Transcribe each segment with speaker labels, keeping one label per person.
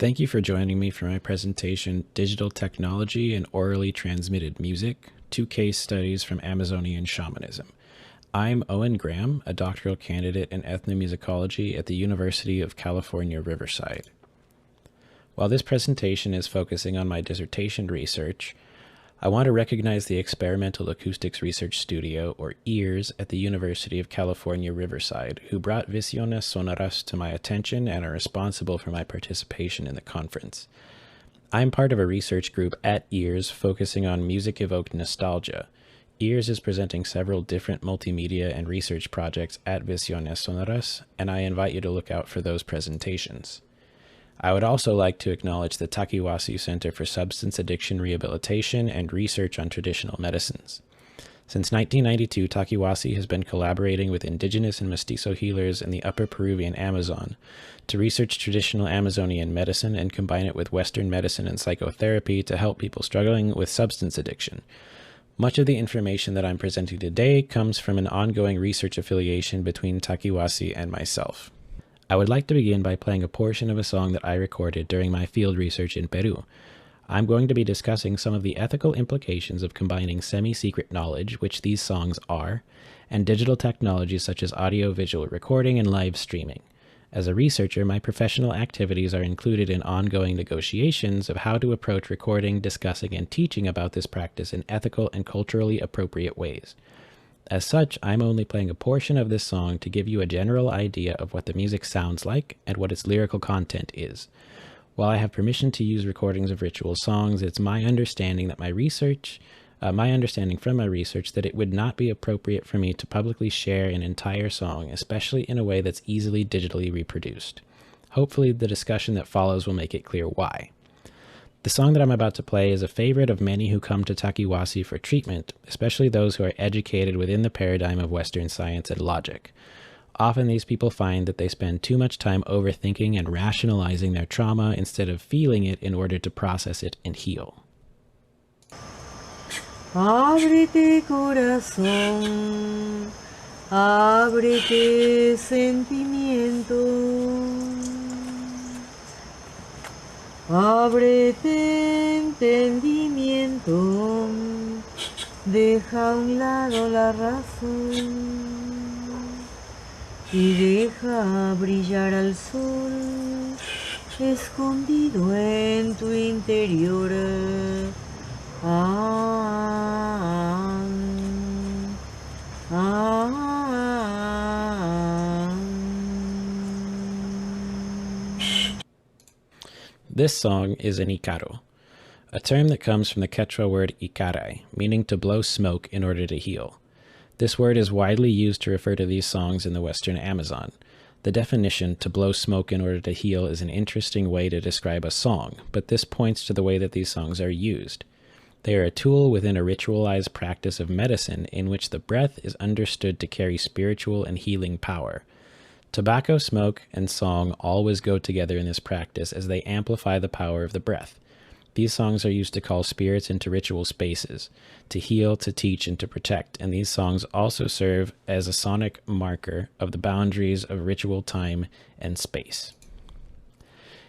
Speaker 1: Thank you for joining me for my presentation, Digital Technology and Orally Transmitted Music, Two Case Studies from Amazonian Shamanism. I'm Owen Graham, a doctoral candidate in ethnomusicology at the University of California, Riverside. While this presentation is focusing on my dissertation research, I want to recognize the Experimental Acoustics Research Studio, or EARS, at the University of California, Riverside, who brought Visiones Sonoras to my attention and are responsible for my participation in the conference. I'm part of a research group at EARS focusing on music-evoked nostalgia. EARS is presenting several different multimedia and research projects at Visiones Sonoras, and I invite you to look out for those presentations. I would also like to acknowledge the Takiwasi Center for Substance Addiction Rehabilitation and Research on Traditional Medicines. Since 1992, Takiwasi has been collaborating with indigenous and mestizo healers in the upper Peruvian Amazon to research traditional Amazonian medicine and combine it with Western medicine and psychotherapy to help people struggling with substance addiction. Much of the information that I'm presenting today comes from an ongoing research affiliation between Takiwasi and myself. I would like to begin by playing a portion of a song that I recorded during my field research in Peru. I'm going to be discussing some of the ethical implications of combining semi-secret knowledge, which these songs are, and digital technologies such as audio-visual recording and live streaming. As a researcher, my professional activities are included in ongoing negotiations of how to approach recording, discussing, and teaching about this practice in ethical and culturally appropriate ways. As such, I'm only playing a portion of this song to give you a general idea of what the music sounds like and what its lyrical content is. While I have permission to use recordings of ritual songs, it's my understanding that my understanding from my research that it would not be appropriate for me to publicly share an entire song, especially in a way that's easily digitally reproduced. Hopefully, the discussion that follows will make it clear why. The song that I'm about to play is a favorite of many who come to Takiwasi for treatment, especially those who are educated within the paradigm of Western science and logic. Often these people find that they spend too much time overthinking and rationalizing their trauma instead of feeling it in order to process it and heal.
Speaker 2: Abrete corazón, abrete sentimiento. Ábrete entendimiento, deja a un lado la razón y deja brillar al sol escondido en tu interior. Ah, ah, ah.
Speaker 1: This song is an ikaro, a term that comes from the Quechua word ikarai, meaning to blow smoke in order to heal. This word is widely used to refer to these songs in the Western Amazon. The definition, to blow smoke in order to heal, is an interesting way to describe a song, but this points to the way that these songs are used. They are a tool within a ritualized practice of medicine in which the breath is understood to carry spiritual and healing power. Tobacco smoke and song always go together in this practice as they amplify the power of the breath. These songs are used to call spirits into ritual spaces, to heal, to teach, and to protect, and these songs also serve as a sonic marker of the boundaries of ritual time and space.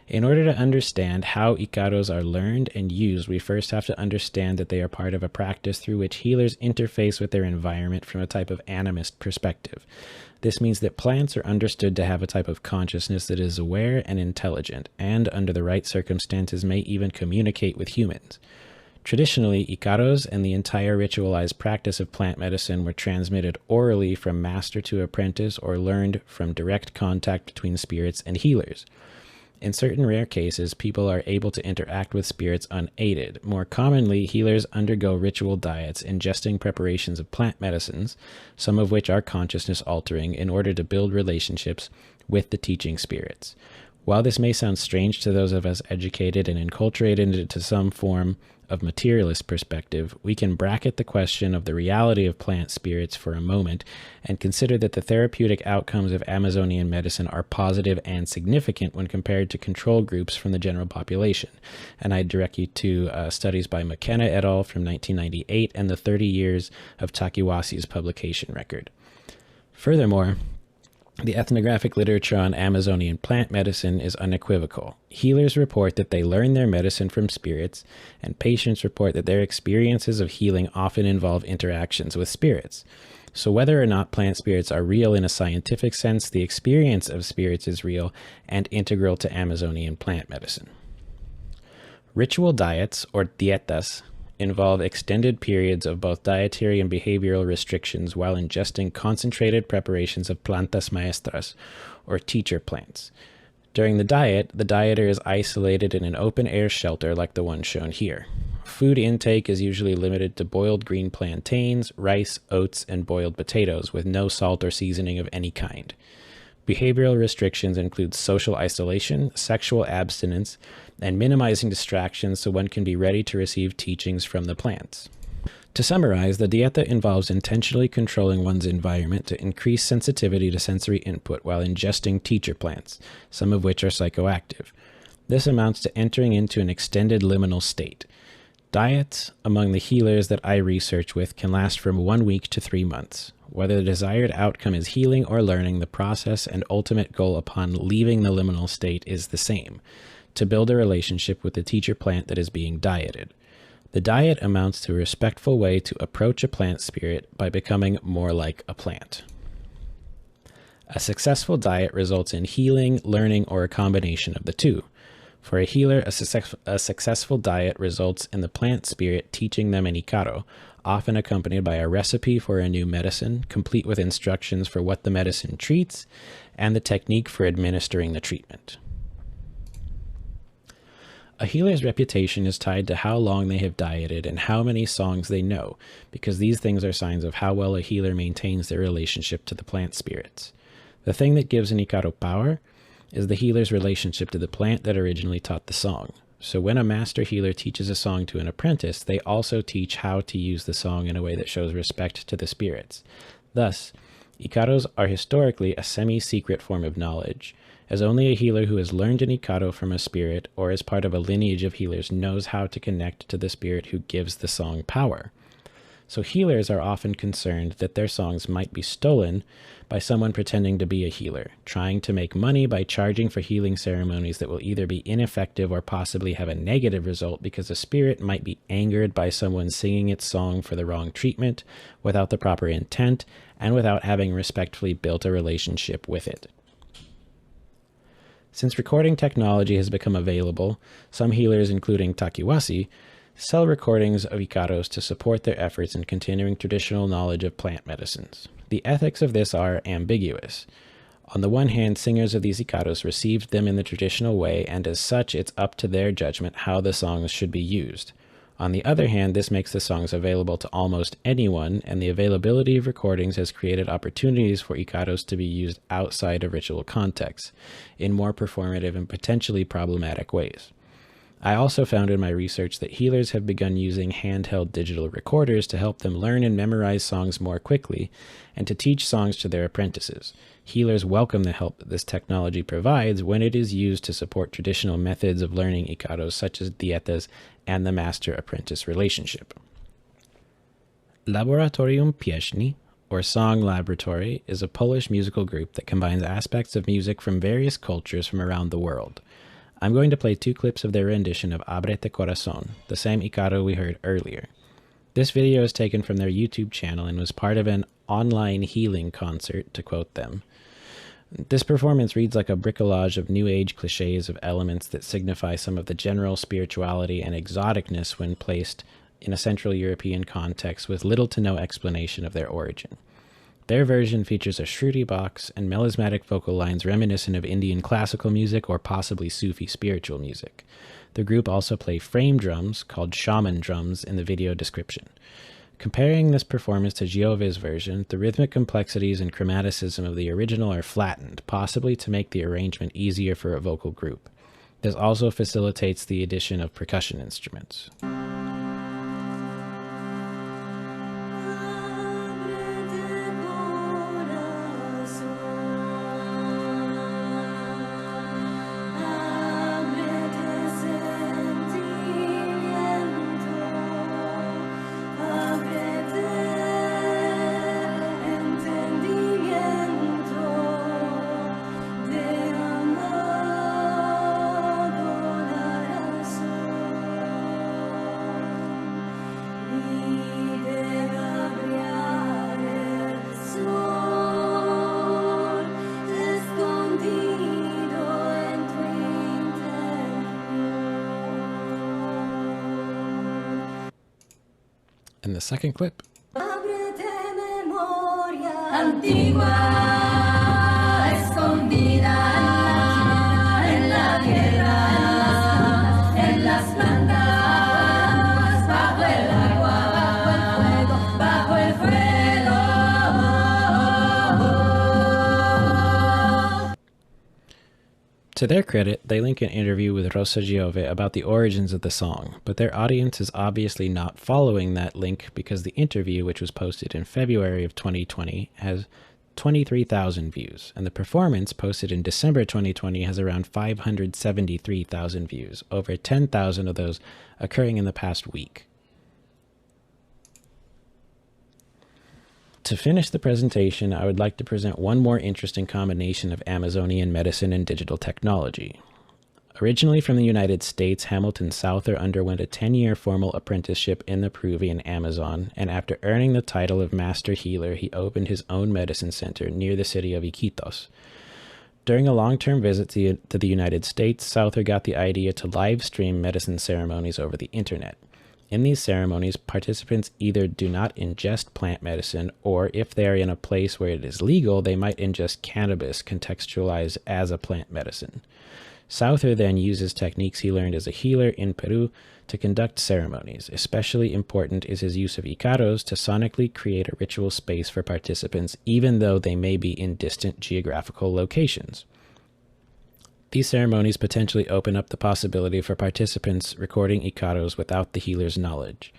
Speaker 1: In order to understand how ikaros are learned and used, we first have to understand that they are part of a practice through which healers interface with their environment from a type of animist perspective. This means that plants are understood to have a type of consciousness that is aware and intelligent, and under the right circumstances may even communicate with humans. Traditionally, ikaros and the entire ritualized practice of plant medicine were transmitted orally from master to apprentice or learned from direct contact between spirits and healers. In certain rare cases, people are able to interact with spirits unaided. More commonly, healers undergo ritual diets, ingesting preparations of plant medicines, some of which are consciousness-altering, in order to build relationships with the teaching spirits. While this may sound strange to those of us educated and enculturated into some form of materialist perspective, we can bracket the question of the reality of plant spirits for a moment and consider that the therapeutic outcomes of Amazonian medicine are positive and significant when compared to control groups from the general population. And I direct you to studies by McKenna et al. From 1998 and the 30 years of Takiwasi's publication record. Furthermore, The ethnographic literature on Amazonian plant medicine is unequivocal. Healers report that they learn their medicine from spirits, and patients report that their experiences of healing often involve interactions with spirits. So whether or not plant spirits are real in a scientific sense, the experience of spirits is real and integral to Amazonian plant medicine. Ritual diets, or dietas, involve extended periods of both dietary and behavioral restrictions while ingesting concentrated preparations of plantas maestras, or teacher plants. During the diet, the dieter is isolated in an open-air shelter like the one shown here. Food intake is usually limited to boiled green plantains, rice, oats, and boiled potatoes with no salt or seasoning of any kind. Behavioral restrictions include social isolation, sexual abstinence, and minimizing distractions so one can be ready to receive teachings from the plants. To summarize, the dieta involves intentionally controlling one's environment to increase sensitivity to sensory input while ingesting teacher plants, some of which are psychoactive. This amounts to entering into an extended liminal state. Diets among the healers that I research with can last from 1 week to 3 months. Whether the desired outcome is healing or learning, the process and ultimate goal upon leaving the liminal state is the same: to build a relationship with the teacher plant that is being dieted. The diet amounts to a respectful way to approach a plant spirit by becoming more like a plant. A successful diet results in healing, learning, or a combination of the two. For a healer, a successful diet results in the plant spirit teaching them an ikaro, often accompanied by a recipe for a new medicine, complete with instructions for what the medicine treats and the technique for administering the treatment. A healer's reputation is tied to how long they have dieted and how many songs they know, because these things are signs of how well a healer maintains their relationship to the plant spirits. The thing that gives an ikaro power is the healer's relationship to the plant that originally taught the song. So when a master healer teaches a song to an apprentice, they also teach how to use the song in a way that shows respect to the spirits. Thus, ikaros are historically a semi-secret form of knowledge, as only a healer who has learned an ikaro from a spirit or as part of a lineage of healers knows how to connect to the spirit who gives the song power. So healers are often concerned that their songs might be stolen by someone pretending to be a healer, trying to make money by charging for healing ceremonies that will either be ineffective or possibly have a negative result because a spirit might be angered by someone singing its song for the wrong treatment, without the proper intent, and without having respectfully built a relationship with it. Since recording technology has become available, some healers, including Takiwasi, sell recordings of ikaros to support their efforts in continuing traditional knowledge of plant medicines. The ethics of this are ambiguous. On the one hand, singers of these ikaros received them in the traditional way, and as such, it's up to their judgment how the songs should be used. On the other hand, this makes the songs available to almost anyone, and the availability of recordings has created opportunities for ikaros to be used outside of ritual contexts, in more performative and potentially problematic ways. I also found in my research that healers have begun using handheld digital recorders to help them learn and memorize songs more quickly, and to teach songs to their apprentices. Healers welcome the help that this technology provides when it is used to support traditional methods of learning ikaros such as dietas and the master-apprentice relationship. Laboratorium Piesni, or Song Laboratory, is a Polish musical group that combines aspects of music from various cultures from around the world. I'm going to play 2 clips of their rendition of Abrete corazón, the same ikaro we heard earlier. This video is taken from their YouTube channel and was part of an online healing concert, to quote them. This performance reads like a bricolage of New Age cliches of elements that signify some of the general spirituality and exoticness when placed in a Central European context with little to no explanation of their origin. Their version features a shruti box and melismatic vocal lines reminiscent of Indian classical music or possibly Sufi spiritual music. The group also play frame drums, called shaman drums, in the video description. Comparing this performance to Giove's version, the rhythmic complexities and chromaticism of the original are flattened, possibly to make the arrangement easier for a vocal group. This also facilitates the addition of percussion instruments.
Speaker 2: Entendimiento
Speaker 1: second clip.
Speaker 3: Abrete memoria antigua, escondida en la tierra, en las plantas, bajo el agua, bajo el fuego.
Speaker 1: To their credit, they link an interview with Rosa Giove about the origins of the song, but their audience is obviously not following that link because the interview, which was posted in February of 2020, has 23,000 views, and the performance posted in December 2020 has around 573,000 views, over 10,000 of those occurring in the past week. To finish the presentation, I would like to present one more interesting combination of Amazonian medicine and digital technology. Originally from the United States, Hamilton Souther underwent a 10-year formal apprenticeship in the Peruvian Amazon, and after earning the title of Master Healer, he opened his own medicine center near the city of Iquitos. During a long-term visit to the United States, Souther got the idea to live stream medicine ceremonies over the internet. In these ceremonies, participants either do not ingest plant medicine, or if they are in a place where it is legal, they might ingest cannabis contextualized as a plant medicine. Souther then uses techniques he learned as a healer in Peru to conduct ceremonies. Especially important is his use of ikaros to sonically create a ritual space for participants, even though they may be in distant geographical locations. These ceremonies potentially open up the possibility for participants recording ikaros without the healer's knowledge.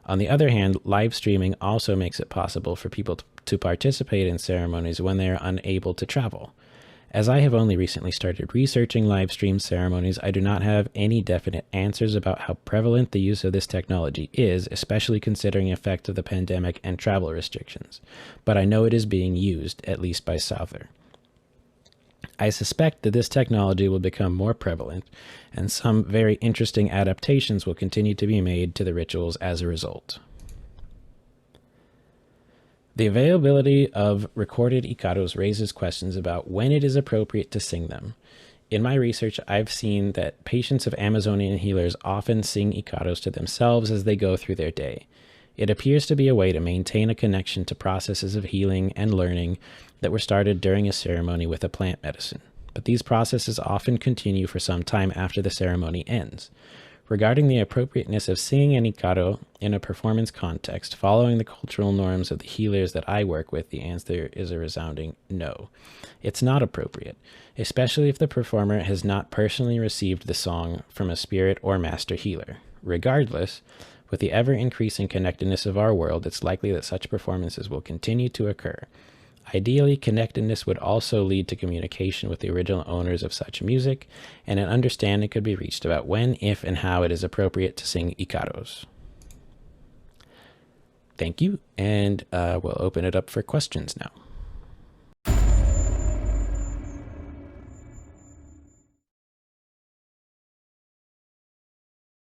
Speaker 1: On the other hand, live streaming also makes it possible for people to participate in ceremonies when they are unable to travel. As I have only recently started researching live stream ceremonies, I do not have any definite answers about how prevalent the use of this technology is, especially considering the effect of the pandemic and travel restrictions. But I know it is being used, at least by Souther. I suspect that this technology will become more prevalent, and some very interesting adaptations will continue to be made to the rituals as a result. The availability of recorded ikaros raises questions about when it is appropriate to sing them. In my research, I've seen that patients of Amazonian healers often sing ikaros to themselves as they go through their day. It appears to be a way to maintain a connection to processes of healing and learning that were started during a ceremony with a plant medicine, but these processes often continue for some time after the ceremony ends. Regarding the appropriateness of singing an ikaro in a performance context, following the cultural norms of the healers that I work with, the answer is a resounding no. It's not appropriate, especially if the performer has not personally received the song from a spirit or master healer. Regardless, with the ever-increasing connectedness of our world, it's likely that such performances will continue to occur. Ideally, connectedness would also lead to communication with the original owners of such music, and an understanding could be reached about when, if, and how it is appropriate to sing ikaros. Thank you, and we'll open it up for questions now.